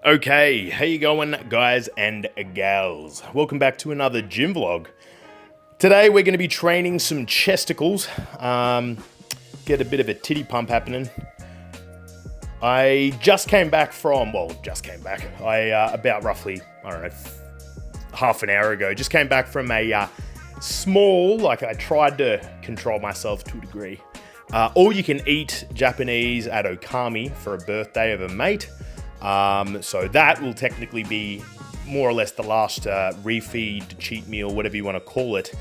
Okay, how you going, guys and gals? Welcome back to another gym vlog. Today we're going to be training some chesticles, get a bit of a titty pump happening. I just came back from, about roughly, half an hour ago, just came back from a small, I tried to control myself to a degree, all you can eat Japanese at Okami for a birthday of a mate. So that will technically be more or less the last refeed, cheat meal, whatever you want to call it,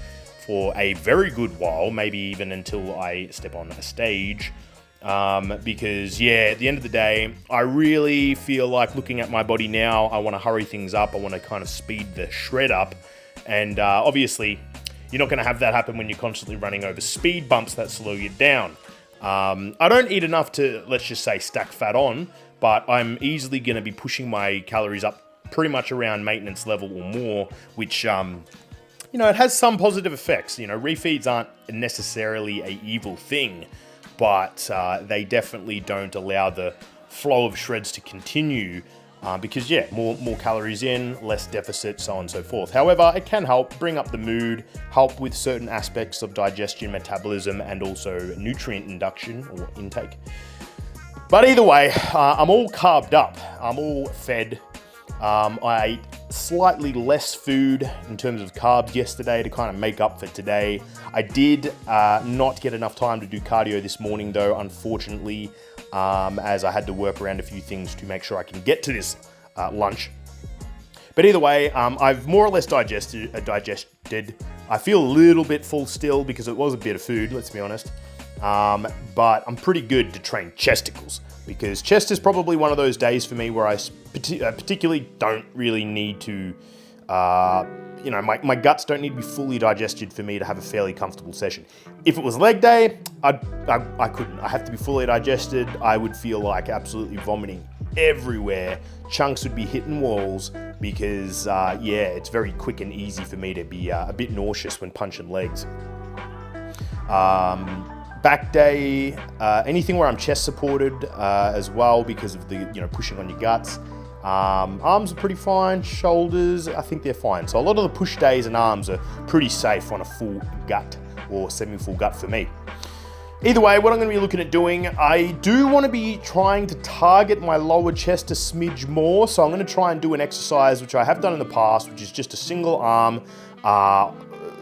for a very good while, maybe even until I step on a stage. Because at the end of the day, I really feel like looking at my body now, I want to hurry things up. I want to kind of speed the shred up. And obviously, you're not going to have that happen when you're constantly running over speed bumps that slow you down. I don't eat enough to, let's just say, stack fat on, but I'm easily going to be pushing my calories up pretty much around maintenance level or more, which, it has some positive effects. Refeeds aren't necessarily an evil thing, but they definitely don't allow the flow of shreds to continue because, more calories in, less deficit, so on and so forth. However, it can help bring up the mood, help with certain aspects of digestion, metabolism, and also nutrient induction or intake. But either way, I'm all carved up. I'm all fed. I ate slightly less food in terms of carbs yesterday to kind of make up for today. I did not get enough time to do cardio this morning though, unfortunately, as I had to work around a few things to make sure I can get to this lunch. But either way, I've more or less digested. I feel a little bit full still because it was a bit of food, let's be honest. But I'm pretty good to train chesticles because chest is probably one of those days for me where I particularly don't really need to, my guts don't need to be fully digested for me to have a fairly comfortable session. If it was leg day, I couldn't. I have to be fully digested. I would feel like absolutely vomiting everywhere. Chunks would be hitting walls because, it's very quick and easy for me to be a bit nauseous when punching legs. Back day, anything where I'm chest supported as well because of the pushing on your guts. Arms are pretty fine. Shoulders, I think they're fine. So a lot of the push days and arms are pretty safe on a full gut or semi-full gut for me. Either way, what I'm going to be looking at doing, I do want to be trying to target my lower chest a smidge more. So I'm going to try and do an exercise which I have done in the past, which is just a single arm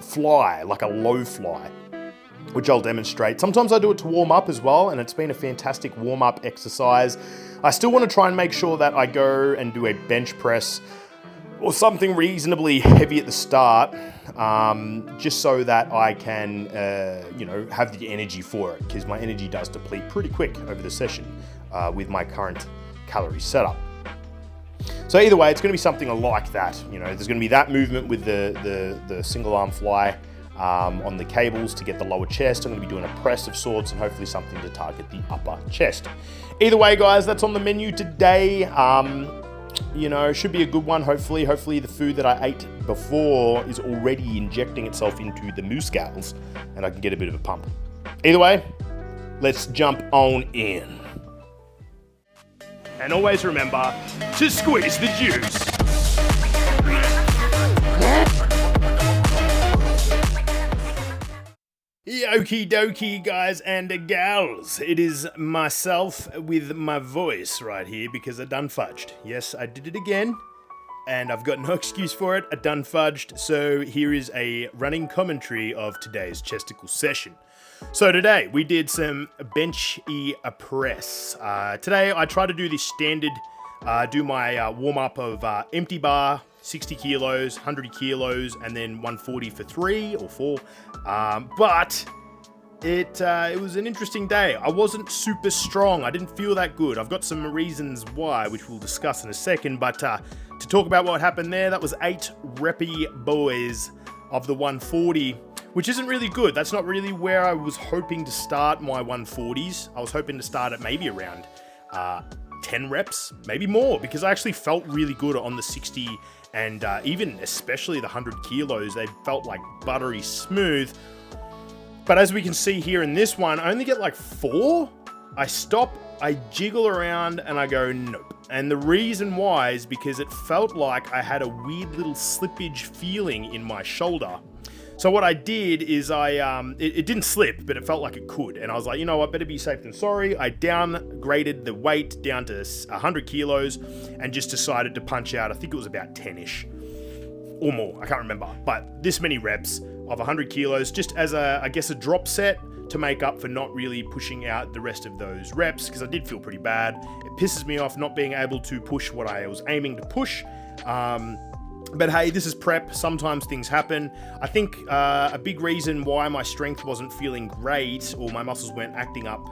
fly, like a low fly, which I'll demonstrate. Sometimes I do it to warm up as well, and it's been a fantastic warm-up exercise. I still want to try and make sure that I go and do a bench press or something reasonably heavy at the start, just so that I can, have the energy for it, because my energy does deplete pretty quick over the session with my current calorie setup. So either way, it's going to be something like that. There's going to be that movement with the single arm fly on the cables to get the lower chest. I'm going to be doing a press of sorts and hopefully something to target the upper chest. Either way, guys, that's on the menu today. Should be a good one, hopefully. Hopefully the food that I ate before is already injecting itself into the muscles and I can get a bit of a pump. Either way, let's jump on in. And always remember to squeeze the juice. Okie dokie, guys and gals. It is myself with my voice right here because I done fudged. Yes, I did it again, and I've got no excuse for it. I done fudged, so here is a running commentary of today's chesticle session. So today, we did some bench-y press. Today, I tried to do this standard, do my warm-up of empty bar, 60 kilos, 100 kilos, and then 140 for 3 or 4. But it was an interesting day. I wasn't super strong. I didn't feel that good. I've got some reasons why, which we'll discuss in a second. But to talk about what happened there, that was 8 reppy boys of the 140, which isn't really good. That's not really where I was hoping to start my 140s. I was hoping to start at maybe around 10 reps, maybe more, because I actually felt really good on the 60 and even especially the 100 kilos. They felt like buttery smooth. But as we can see here in this one, I only get like 4. I stop, I jiggle around, and I go, nope. And the reason why is because it felt like I had a weird little slippage feeling in my shoulder. So what I did is it didn't slip, but it felt like it could. And I was like, you know what, better be safe than sorry. I downgraded the weight down to 100 kilos and just decided to punch out, I think it was about 10-ish or more. I can't remember, but this many reps of 100 kilos just as I guess a drop set to make up for not really pushing out the rest of those reps, because I did feel pretty bad. It pisses me off not being able to push what I was aiming to push. But hey, this is prep. Sometimes things happen. I think a big reason why my strength wasn't feeling great or my muscles weren't acting up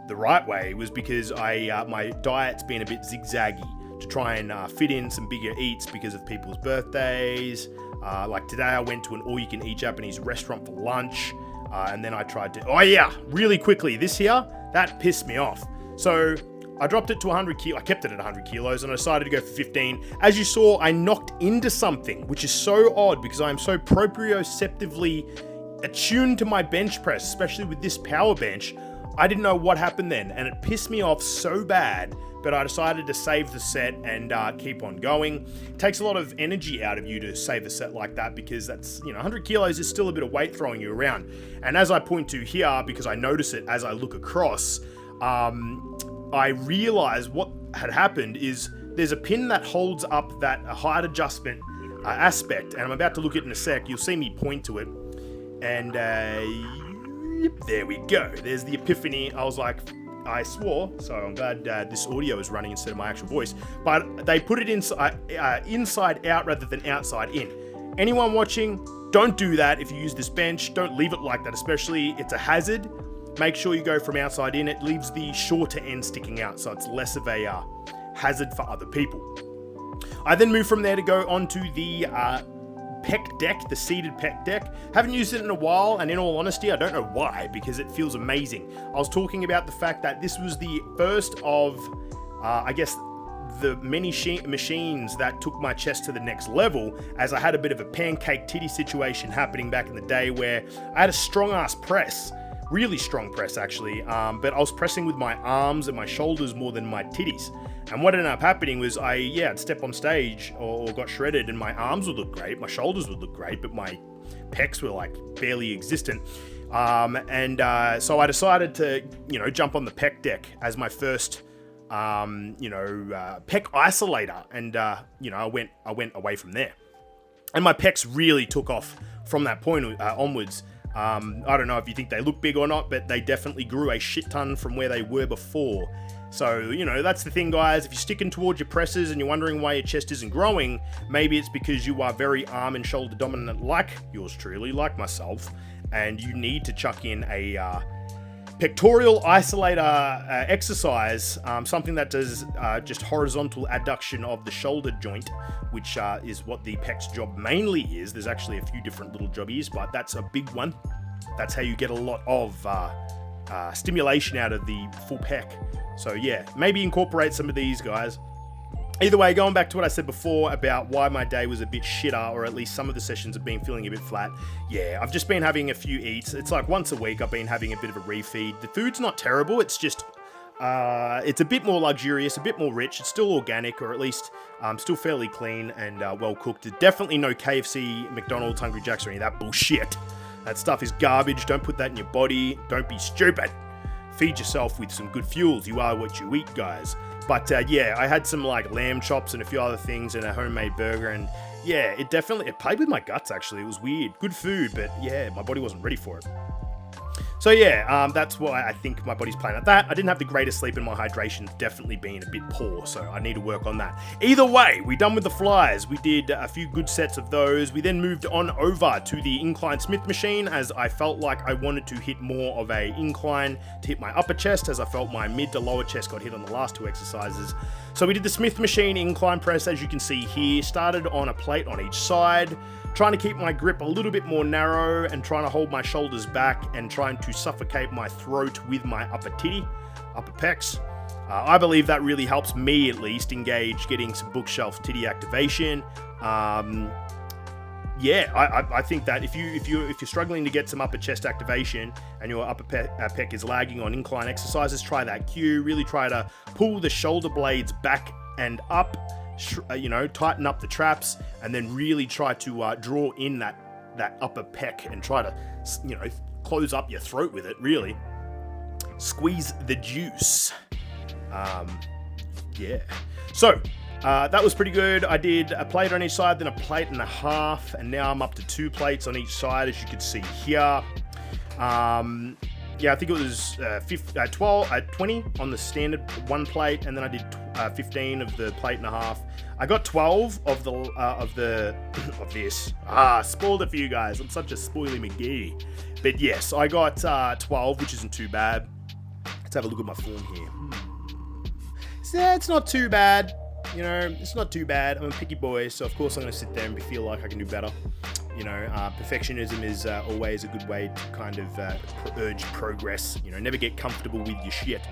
the right way was because my diet's been a bit zigzaggy to try and fit in some bigger eats because of people's birthdays. Like today I went to an all-you-can-eat Japanese restaurant for lunch. And then I tried to, really quickly, this here, that pissed me off. So I dropped it to 100 kilos, I kept it at 100 kilos and I decided to go for 15. As you saw, I knocked into something, which is so odd because I am so proprioceptively attuned to my bench press, especially with this power bench. I didn't know what happened then and it pissed me off so bad, but I decided to save the set and keep on going. It takes a lot of energy out of you to save a set like that because that's, 100 kilos is still a bit of weight throwing you around. And as I point to here, because I notice it as I look across, I realize what had happened is there's a pin that holds up that height adjustment aspect, and I'm about to look at it in a sec. You'll see me point to it, and there we go. There's the epiphany. I was like, I swore, so I'm glad this audio is running instead of my actual voice, but they put it inside out rather than outside in. Anyone watching, don't do that if you use this bench. Don't leave it like that, especially it's a hazard. Make sure you go from outside in. It leaves the shorter end sticking out, so it's less of a hazard for other people. I then moved from there to go onto the pec deck, the seated pec deck. Haven't used it in a while, and in all honesty, I don't know why, because it feels amazing. I was talking about the fact that this was the first of, I guess, the many machines that took my chest to the next level, as I had a bit of a pancake titty situation happening back in the day where I had a strong ass press. Really strong press actually, but I was pressing with my arms and my shoulders more than my titties. And what ended up happening was I'd step on stage or got shredded and my arms would look great, my shoulders would look great, but my pecs were like barely existent. So I decided to, jump on the pec deck as my first, pec isolator. And, I went away from there. And my pecs really took off from that point onwards. I don't know if you think they look big or not, but they definitely grew a shit ton from where they were before. So, that's the thing, guys. If you're sticking towards your presses and you're wondering why your chest isn't growing, maybe it's because you are very arm and shoulder dominant like yours truly, like myself, and you need to chuck in a pectoral isolator exercise, something that does just horizontal adduction of the shoulder joint, which is what the pec's job mainly is. There's actually a few different little jobbies, but that's a big one. That's how you get a lot of stimulation out of the full pec. So yeah, maybe incorporate some of these, guys. Either way, going back to what I said before about why my day was a bit shitter, or at least some of the sessions have been feeling a bit flat. Yeah, I've just been having a few eats. It's like once a week I've been having a bit of a refeed. The food's not terrible, it's just, it's a bit more luxurious, a bit more rich. It's still organic, or at least still fairly clean and well cooked. There's definitely no KFC, McDonald's, Hungry Jack's or any of that bullshit. That stuff is garbage. Don't put that in your body. Don't be stupid. Feed yourself with some good fuels. You are what you eat, guys. But yeah, I had some like lamb chops and a few other things and a homemade burger, and yeah, it played with my guts actually. It was weird. Good food, but yeah, my body wasn't ready for it. So yeah, that's why I think my body's playing at that. I didn't have the greatest sleep and my hydration's definitely been a bit poor, so I need to work on that. Either way, we're done with the flies. We did a few good sets of those. We then moved on over to the Incline Smith machine, as I felt like I wanted to hit more of a incline to hit my upper chest, as I felt my mid to lower chest got hit on the last two exercises. So we did the Smith machine incline press, as you can see here. Started on a plate on each side, trying to keep my grip a little bit more narrow and trying to hold my shoulders back and trying to suffocate my throat with my upper pecs. I believe that really helps me at least engage getting some bookshelf titty activation. Yeah, I think that if you're struggling to get some upper chest activation and your upper pec is lagging on incline exercises, try that cue. Really try to pull the shoulder blades back and up, you know, tighten up the traps, and then really try to draw in that upper pec and try to, you know, close up your throat with it, really. Squeeze the juice. Yeah. So, that was pretty good. I did a plate on each side, then a plate and a half, and now I'm up to 2 plates on each side, as you can see here. Yeah, I think it was 20 on the standard 1 plate, and then I did 15 of the plate and a half. I got 12 of this. Spoiled it for you guys. I'm such a spoily McGee. But yes, I got 12, which isn't too bad. Let's have a look at my form here. So, it's not too bad. You know, it's not too bad. I'm a picky boy, so of course I'm going to sit there and feel like I can do better. You know, perfectionism is always a good way to kind of urge progress. You know, never get comfortable with your shit.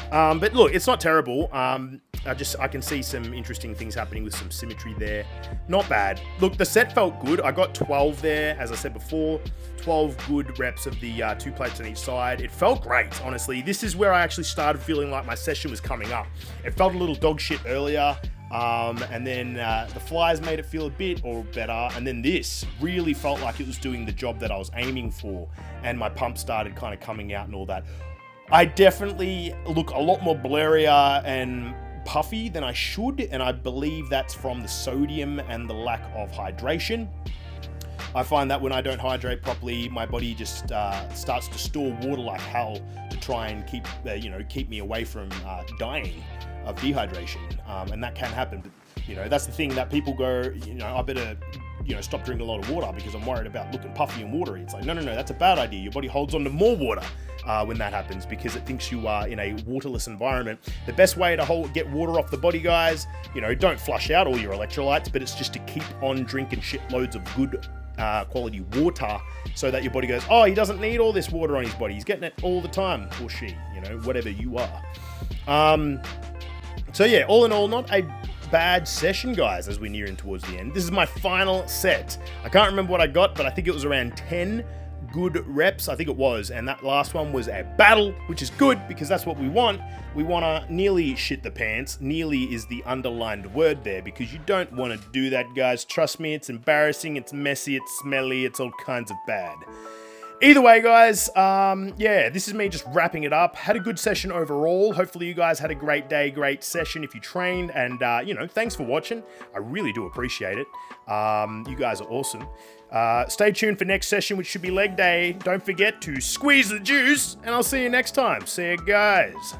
But look, it's not terrible. I can see some interesting things happening with some symmetry there. Not bad. Look, the set felt good. I got 12 there, as I said before. 12 good reps of the 2 plates on each side. It felt great, honestly. This is where I actually started feeling like my session was coming up. It felt a little dog shit earlier. And then the flies made it feel a bit or better, and then this really felt like it was doing the job that I was aiming for, and my pump started kind of coming out and all that. I definitely look a lot more blurrier and puffy than I should, and I believe that's from the sodium and the lack of hydration. I find that when I don't hydrate properly, my body just starts to store water like hell to try and keep me away from dying of dehydration, and that can happen. But you know, that's the thing that people go, you know, I better, you know, stop drinking a lot of water because I'm worried about looking puffy and watery. It's like, no, that's a bad idea. Your body holds on to more water when that happens because it thinks you are in a waterless environment. The best way to get water off the body, guys, you know, don't flush out all your electrolytes, but it's just to keep on drinking shitloads of good quality water so that your body goes, oh, he doesn't need all this water on his body. He's getting it all the time, or she, you know, whatever you are. So yeah, all in all, not a bad session, guys, as we're nearing towards the end. This is my final set. I can't remember what I got, but I think it was around 10 good reps. I think it was, and that last one was a battle, which is good because that's what we want. We want to nearly shit the pants. Nearly is the underlined word there because you don't want to do that, guys. Trust me, it's embarrassing, it's messy, it's smelly, it's all kinds of bad. Either way, guys, yeah, this is me just wrapping it up. Had a good session overall. Hopefully you guys had a great day, great session if you trained. And, you know, thanks for watching. I really do appreciate it. You guys are awesome. Stay tuned for next session, which should be leg day. Don't forget to squeeze the juice, and I'll see you next time. See you guys.